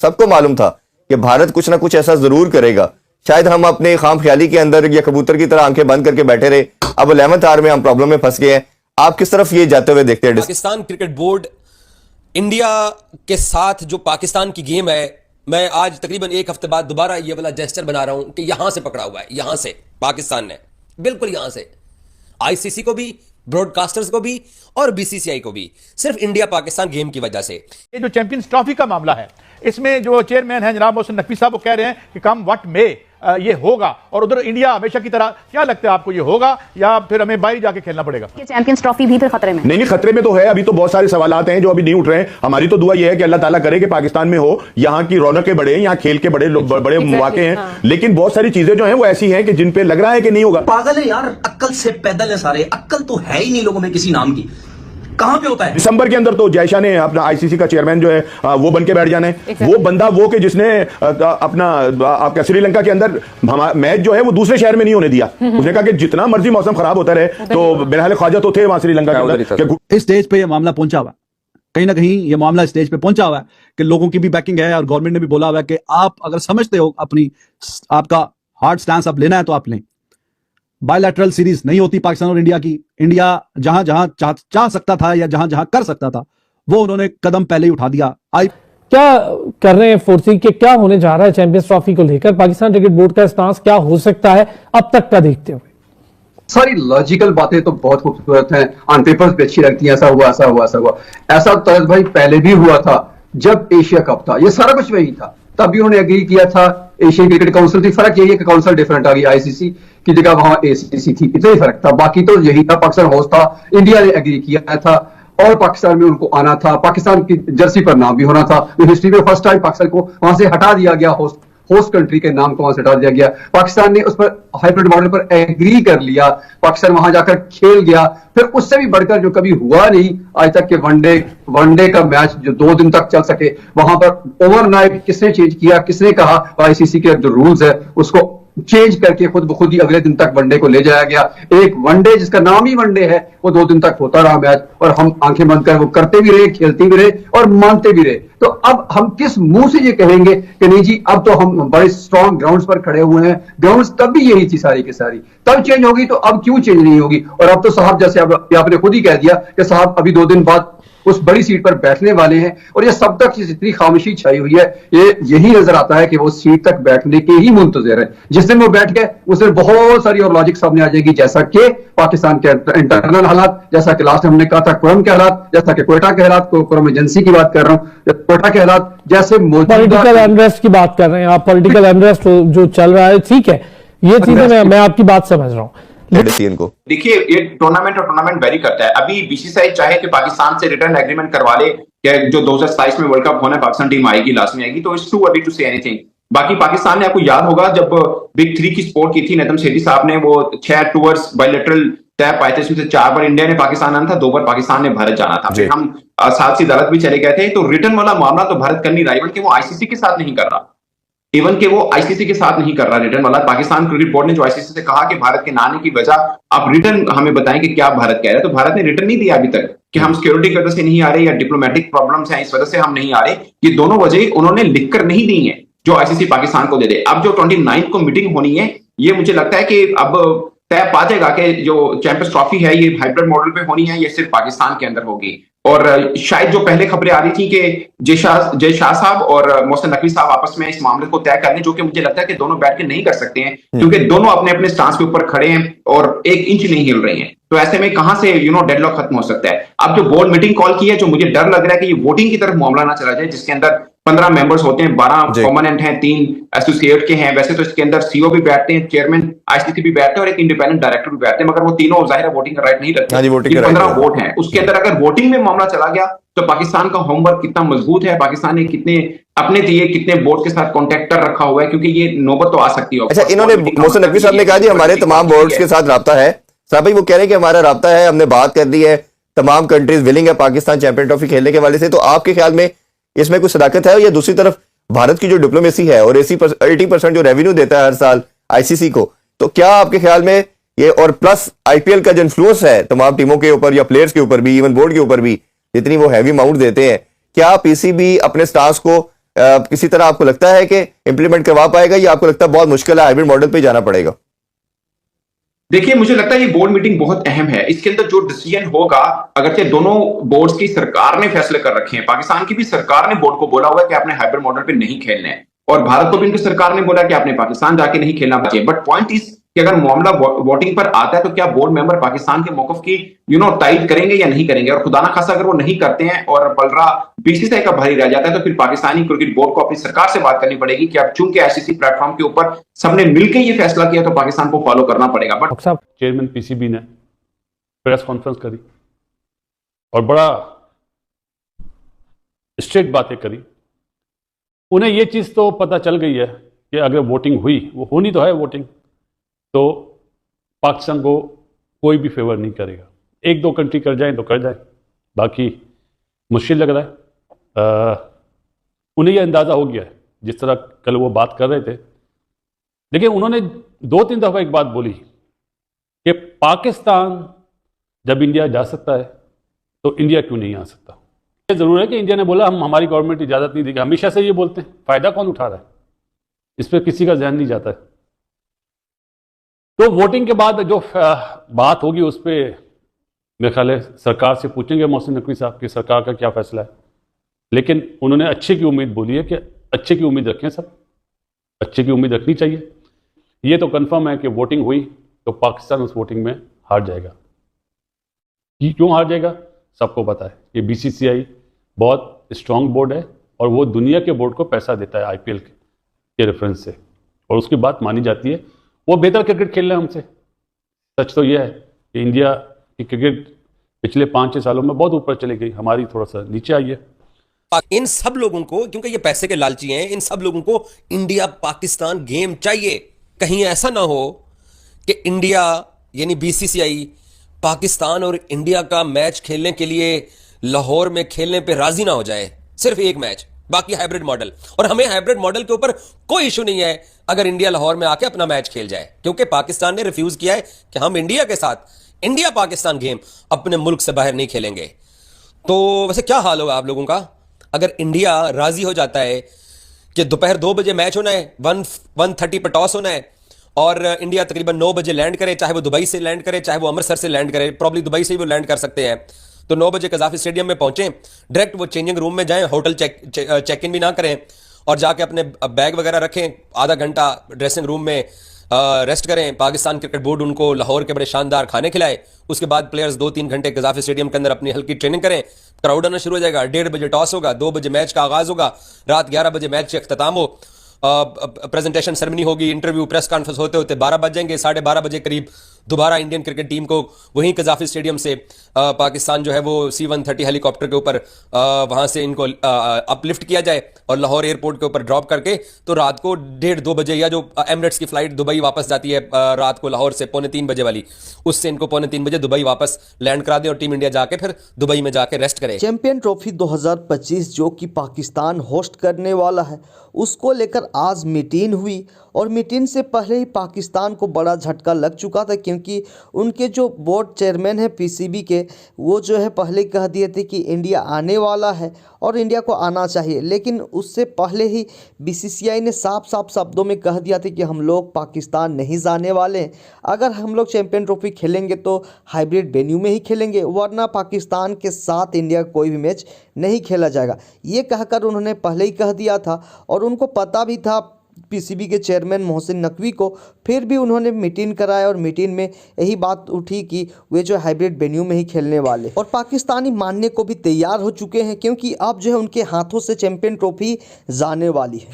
सबको मालूम था कि भारत कुछ ना कुछ ऐसा जरूर करेगा। शायद हम अपने खाम ख्याली के अंदर या कबूतर की तरह आंखें बंद करके बैठे रहे। अब 11th आवर में हम प्रॉब्लम में फंस गए हैं। आप किस तरफ ये जाते हुए देखते हैं? पाकिस्तान क्रिकेट बोर्ड इंडिया के साथ जो पाकिस्तान की गेम है, मैं आज तकरीबन एक हफ्ते बाद दोबारा ये वाला जेस्चर बना रहा हूं कि यहां से पकड़ा हुआ है, यहां से पाकिस्तान ने, बिल्कुल यहां से आईसीसी को भी, ब्रॉडकास्टर्स को भी और बीसीसीआई को भी, सिर्फ इंडिया पाकिस्तान गेम की वजह से। ये जो चैंपियंस ट्रॉफी का मामला है, इसमें जो चेयरमैन है जनाब मोहसिन नकवी साहब, वो कह रहे हैं कि कम व्हाट मे ये होगा, और उधर इंडिया हमेशा की तरह, क्या लगता है आपको, ये होगा या फिर हमें बाहर जाके खेलना पड़ेगा? ये चैंपियंस ट्रॉफी भी फिर खतरे में? नहीं, खतरे में तो है। अभी तो बहुत सारे सवालात हैं जो अभी नहीं उठ रहे हैं। हमारी तो दुआ ये है कि अल्लाह ताला करे कि पाकिस्तान में हो, यहाँ की रौनकें बढ़े, यहाँ खेल के बड़े मौके हैं। लेकिन बहुत सारी चीजें जो हैं वो ऐसी हैं कि जिन पे लग रहा है कि नहीं होगा। पागल है यार, अक्ल से पैदल है सारे, अक्ल तो है ही नहीं लोगों में किसी नाम की। कहां पे होता है? दिसंबर के अंदर तो जयशाह ने अपना आईसीसी का चेयरमैन जो है वो बन के बैठ जाना है। वो बंदा वो कि जिसने अपना आपका श्रीलंका के अंदर मैच जो है वो दूसरे शहर में नहीं होने दिया। उसने कहा कि जितना मर्जी मौसम खराब होता रहे, तो बिरहाल ख्वाजा तो थे वहां श्रीलंका के अंदर। इस स्टेज पे ये मामला पहुंचा हुआ, कहीं ना कहीं ये मामला स्टेज पे पहुंचा हुआ है कि लोगों की भी बैकिंग है और गवर्नमेंट ने भी बोला हुआ है कि आप अगर समझते हो आपका हार्ड स्टैंड आप लेना है तो आप लें। बायलैटरल सीरीज नहीं होती पाकिस्तान और इंडिया की। इंडिया जहां जहां चाह सकता था या जहां जहां कर सकता था, वो उन्होंने कदम पहले ही उठा दिया। क्या कर रहे हैं फोर्सी के, क्या होने जा रहा है चैंपियंस ट्रॉफी को लेकर? पाकिस्तान क्रिकेट बोर्ड का स्टांस क्या हो सकता है अब तक का देखते हुए? सारी लॉजिकल बातें तो बहुत खूबसूरत हैं, ऑन पेपर्स पे अच्छी लगती हैं, ऐसा हुआ ऐसा हुआ ऐसा हुआ। ऐसा तो भाई पहले भी हुआ था जब एशिया कप था, ये सारा कुछ वही था। तब भी उन्होंने एग्री किया था, एशियन क्रिकेट काउंसिल थी। फर्क यही है कि काउंसिल डिफरेंट आ गई, आईसीसी की जगह वहां एसीसी थी, इतना ही फर्क था। बाकी तो यही था, पाकिस्तान होस्ट था, इंडिया ने एग्री किया था और पाकिस्तान में उनको आना था, पाकिस्तान की जर्सी पर नाम भी होना था। हिस्ट्री में फर्स्ट टाइम पाकिस्तान को वहां से हटा दिया गया, होस्ट कंट्री के नाम को वहां से हटा दिया गया। पाकिस्तान ने उस पर हाइब्रिड मॉडल पर एग्री कर लिया, पाकिस्तान वहां जाकर खेल गया। फिर उससे भी बढ़कर जो कभी हुआ नहीं आज तक के वनडे का मैच जो 2 दिन तक चल सके, वहां पर ओवरनाइट किसने चेंज किया, किसने कहा? आईसीसी के जो रूल्स है उसको चेंज करके खुद ब खुद ही अगले दिन तक वनडे को ले जाया गया। एक वनडे जिसका नाम ही वनडे है, वो 2 दिन तक होता रहा मैच, और हम आंखें बंद कर वो करते भी रहे, खेलते भी रहे और मानते भी रहे। तो अब हम किस मुंह से ये कहेंगे कि नहीं जी अब तो हम बड़े स्ट्रॉन्ग ग्राउंड्स पर खड़े हुए हैं? ग्राउंड्स तब भी यही थी सारी की सारी, तब चेंज होगी तो अब क्यों चेंज नहीं होगी? और अब तो साहब जैसे आपने खुद ही कह दिया कि साहब अभी 2 दिन बाद उस बड़ी सीट पर बैठने वाले हैं, और ये सब तक जितनी खामोशी छाई हुई है, ये यही नजर आता है कि वो सीट तक बैठने के ही मुंतजिर है। जिस दिन वो बैठ गए उस दिन बहुत सारी और लॉजिक सामने आ जाएगी, जैसा कि पाकिस्तान के इंटरनल हालात, जैसा कि लास्ट हमने कहा था कुरम के हालात, जैसा कि कोयटा के हालात, कुरम एजेंसी की बात कर रहा हूं, कोयटा के हालात, जैसे पॉलिटिकल अनरेस्ट की बात कर रहे हैं आप। पॉलिटिकल अनरेस्ट जो चल रहा है, ठीक है, ये चीजें मैं आपकी बात समझ रहा हूं। देखिए ये टूर्नामेंट और टूर्नामेंट वेरी करता है। अभी बीसीसीआई चाहे कि पाकिस्तान से रिटर्न एग्रीमेंट करवा ले कि जो 2027 में वर्ल्ड कप होना है पाकिस्तान टीम आएगी, लास्ट में आएगी, तो it's too early to say anything. बाकी पाकिस्तान ने, आपको याद होगा जब बिग 3 की स्पोर्ट की थी नेतम सेठी साहब ने, वो 6 टूर्स बायलैटरल तय पाए थे, इसमें से 4 बार इंडिया ने पाकिस्तान आना था, 2 बार पाकिस्तान ने भारत जाना था। फिर हम साथ सी अदालत भी चले गए थे। तो रिटर्न वाला मामला तो भारत कर नहीं रहा, इवन कि वो आईसीसी के साथ नहीं कर रहा, इवन के वो आईसीसी के साथ नहीं कर रहा रिटर्न वाला। पाकिस्तान क्रिकेट बोर्ड ने जो आईसीसी से कहा कि भारत के ना आने की वजह आप रिटर्न हमें बताएं कि क्या भारत कह रहा है, तो भारत ने रिटर्न नहीं दिया अभी तक कि हम सिक्योरिटी की वजह से नहीं आ रहे या डिप्लोमेटिक प्रॉब्लम्स हैं इस वजह से हम नहीं आ रहे। ये दोनों वजह उन्होंने लिखकर नहीं दी है जो आईसीसी पाकिस्तान को दे दे। अब जो 29 को मीटिंग होनी है, ये मुझे लगता है कि अब तय पा जाएगा कि जो चैंपियंस ट्रॉफी है ये हाइब्रिड मॉडल पे होनी है, ये सिर्फ पाकिस्तान के अंदर होगी। और शायद जो पहले खबरें आ रही थी कि जय शाह साहब और मोहसिन नकवी साहब आपस में इस मामले को तय कर लें, जो कि मुझे लगता है कि दोनों बैठ के नहीं कर सकते हैं, क्योंकि दोनों अपने अपने स्टांस के ऊपर खड़े हैं और 1 इंच नहीं हिल रहे हैं। तो ऐसे में कहां से डेडलॉक खत्म हो सकता है? अब जो बोर्ड मीटिंग कॉल की है, जो मुझे डर लग रहा है कि ये वोटिंग की तरफ मामला ना चला जाए, जिसके अंदर 15 मेंबर्स होते हैं, 12 परमानेंट हैं, 3 एसोसिएट के हैं। वैसे तो इसके अंदर सीईओ भी बैठते हैं, चेयरमैन आईसीसी भी बैठते हैं और एक इंडिपेंडेंट डायरेक्टर भी बैठते हैं, मगर वो तीनों जाहिर वोटिंग का राइट नहीं रखते। 15 वोट हैं, उसके अंदर अगर वोटिंग में मामला चला गया तो पाकिस्तान का होमवर्क कितना मजबूत है, पाकिस्तान ने कितने बोर्ड के साथ कॉन्टेक्ट कर रखा हुआ है, क्योंकि ये नौबत तो आ सकती है। अच्छा, इन्होंने मोहसिन नकवी साहब ने कहा जी हमारे तमाम बोर्ड्स के साथ राब्ता है। साहब भाई वो कह रहे हैं कि हमारा राब्ता है, हमने बात कर दी है, तमाम कंट्रीज विलिंग है पाकिस्तान चैंपियन ट्रॉफी खेलने के वाले से। तो आपके ख्याल में इसमें कुछ सदाकत है? या दूसरी तरफ भारत की जो डिप्लोमेसी है और 80% जो रेवेन्यू देता है हर साल आईसीसी को, तो क्या आपके ख्याल में ये, और प्लस आईपीएल का जो इन्फ्लुएंस है तमाम टीमों के ऊपर या प्लेयर्स के ऊपर भी, इवन बोर्ड के ऊपर भी, जितनी वो हैवी अमाउंट देते हैं, क्या पीसीबी अपने स्टार्स को किसी तरह आपको लगता है कि इंप्लीमेंट करवा पाएगा, या आपको लगता है बहुत मुश्किल है, हाइब्रिड मॉडल पे जाना पड़ेगा? देखिए, मुझे लगता है ये बोर्ड मीटिंग बहुत अहम है। इसके अंदर जो डिसीजन होगा, अगरचे दोनों बोर्ड्स की सरकार ने फैसले कर रखे हैं, पाकिस्तान की भी सरकार ने बोर्ड को बोला हुआ है कि आपने हाइब्रिड मॉडल पे नहीं खेलना है, और भारत को भी इनकी सरकार ने बोला कि आपने पाकिस्तान जाके नहीं खेलना चाहिए। बट पॉइंट इज कि अगर मामला वोटिंग पर आता है तो क्या बोर्ड मेंबर पाकिस्तान के मौकफ की टाइट करेंगे या नहीं करेंगे, और खुदा ना खासा अगर वो नहीं करते हैं और पलड़ा बीसीसीआई का भारी रह जाता है, तो फिर पाकिस्तानी क्रिकेट बोर्ड को अपनी सरकार से बात करनी पड़ेगी कि अब चूंकि आईसीसी प्लेटफॉर्म के ऊपर सबने मिलकर ये फैसला किया तो पाकिस्तान को फॉलो करना पड़ेगा। बट चेयरमैन पीसीबी ने प्रेस कॉन्फ्रेंस करी और बड़ा स्ट्रेट बातें करी। उन्हें यह चीज तो पता चल गई है कि अगर वोटिंग हुई, वो होनी तो है वोटिंग, तो पाकिस्तान को कोई भी फेवर नहीं करेगा। एक दो कंट्री कर जाए तो कर जाए, बाकी मुश्किल लग रहा है। उन्हें यह अंदाज़ा हो गया है, जिस तरह कल वो बात कर रहे थे। लेकिन उन्होंने 2-3 दफ़ा एक बात बोली कि पाकिस्तान जब इंडिया जा सकता है तो इंडिया क्यों नहीं आ सकता। ये ज़रूर है कि इंडिया ने बोला हम हमारी गवर्नमेंट इजाज़त नहीं देगी, हमेशा से ये बोलते हैं, फ़ायदा कौन उठा रहा है, इस पर किसी का ध्यान नहीं जाता है। तो वोटिंग के बाद जो बात होगी उस पर मेरे ख्याल है सरकार से पूछेंगे मोहसिन नकवी साहब कि सरकार का क्या फैसला है। लेकिन उन्होंने अच्छे की उम्मीद बोली है कि अच्छे की उम्मीद रखें, सब अच्छे की उम्मीद रखनी चाहिए। ये तो कंफर्म है कि वोटिंग हुई तो पाकिस्तान उस वोटिंग में हार जाएगा। क्यों हार जाएगा सबको पता है कि बीसीसीआई बहुत स्ट्रांग बोर्ड है और वो दुनिया के बोर्ड को पैसा देता है आईपीएल के रेफरेंस से, और उसकी बात मानी जाती है। वो बेहतर क्रिकेट खेल रहे हैं हमसे। सच तो यह है कि इंडिया की क्रिकेट पिछले 5-6 सालों में बहुत ऊपर चली गई, हमारी थोड़ा सा नीचे आई है। इन सब लोगों को, क्योंकि ये पैसे के लालची हैं, इन सब लोगों को इंडिया पाकिस्तान गेम चाहिए। कहीं ऐसा ना हो कि इंडिया यानी बीसीसीआई पाकिस्तान और इंडिया का मैच खेलने के लिए लाहौर में खेलने पे राजी ना हो जाए, सिर्फ एक मैच, बाकी हाइब्रिड मॉडल। और हमें हाइब्रिड मॉडल के ऊपर कोई इशू नहीं है अगर इंडिया लाहौर में आके अपना मैच खेल जाए, क्योंकि पाकिस्तान ने रिफ्यूज किया है कि हम इंडिया के साथ इंडिया पाकिस्तान गेम अपने मुल्क से बाहर नहीं खेलेंगे। तो वैसे क्या हाल होगा आप लोगों का अगर इंडिया राजी हो जाता है कि दोपहर 2 बजे मैच होना है, 1:30 पर टॉस होना है, और इंडिया तकरीबन 9 बजे लैंड करे, चाहे वो दुबई से लैंड करे, चाहे वो अमृतसर से लैंड करे, प्रॉब्ली दुबई से ही वो लैंड कर सकते हैं। तो 9 बजे कजाफी स्टेडियम में पहुंचे, डायरेक्ट वो चेंजिंग रूम में जाएं, होटल चेक इन भी ना करें, और जाके अपने बैग वगैरह रखें, आधा घंटा ड्रेसिंग रूम में रेस्ट करें। पाकिस्तान क्रिकेट बोर्ड उनको लाहौर के बड़े शानदार खाने खिलाए। उसके बाद प्लेयर्स 2-3 घंटे कजाफी स्टेडियम के अंदर अपनी हल्की ट्रेनिंग करें। क्राउड आना शुरू हो जाएगा, 1:30 बजे टॉस होगा, 2 बजे मैच का आगाज होगा, रात 11 बजे मैच का अख्ताम हो, प्रेजेंटेशन सेरेमनी होगी, इंटरव्यू प्रेस कॉन्फ्रेंस होते होते 12 बज जाएंगे। 12:30 बजे करीब दोबारा इंडियन क्रिकेट टीम को वहीं कजाफी स्टेडियम से पाकिस्तान जो है वो C-130 हेलीकॉप्टर के ऊपर वहां से इनको अपलिफ्ट किया जाए और लाहौर एयरपोर्ट के ऊपर ड्रॉप करके तो रात को 1:30-2 बजे, या जो एमिरेट्स की फ्लाइट दुबई वापस जाती है रात को लाहौर से 2:45 बजे वाली, उससे इनको 2:45 बजे दुबई वापस लैंड करा दें और टीम इंडिया जाके फिर दुबई में जाके रेस्ट करे। चैंपियन ट्रॉफी 2025 जो कि पाकिस्तान होस्ट करने वाला है, उसको लेकर आज मीटिंग हुई, और मीटिंग से पहले ही पाकिस्तान को बड़ा झटका लग चुका था, क्योंकि उनके जो बोर्ड चेयरमैन है पीसीबी के, वो जो है पहले कह दिए थे कि इंडिया आने वाला है और इंडिया को आना चाहिए। लेकिन उससे पहले ही बीसीसीआई ने साफ साफ शब्दों में कह दिया था कि हम लोग पाकिस्तान नहीं जाने वाले हैं। अगर हम लोग चैंपियन ट्रॉफी खेलेंगे तो हाइब्रिड वेन्यू में ही खेलेंगे, वरना पाकिस्तान के साथ इंडिया का कोई भी मैच नहीं खेला जाएगा। ये कहकर उन्होंने पहले ही कह दिया था, और उनको पता भी था पीसीबी के चेयरमैन मोहसिन नकवी को। फिर भी उन्होंने मीटिंग कराया और मीटिंग में यही बात उठी कि वे जो हाइब्रिड वेन्यू में ही खेलने वाले, और पाकिस्तानी मानने को भी तैयार हो चुके हैं, क्योंकि अब जो है उनके हाथों से चैंपियन ट्रॉफी जाने वाली है।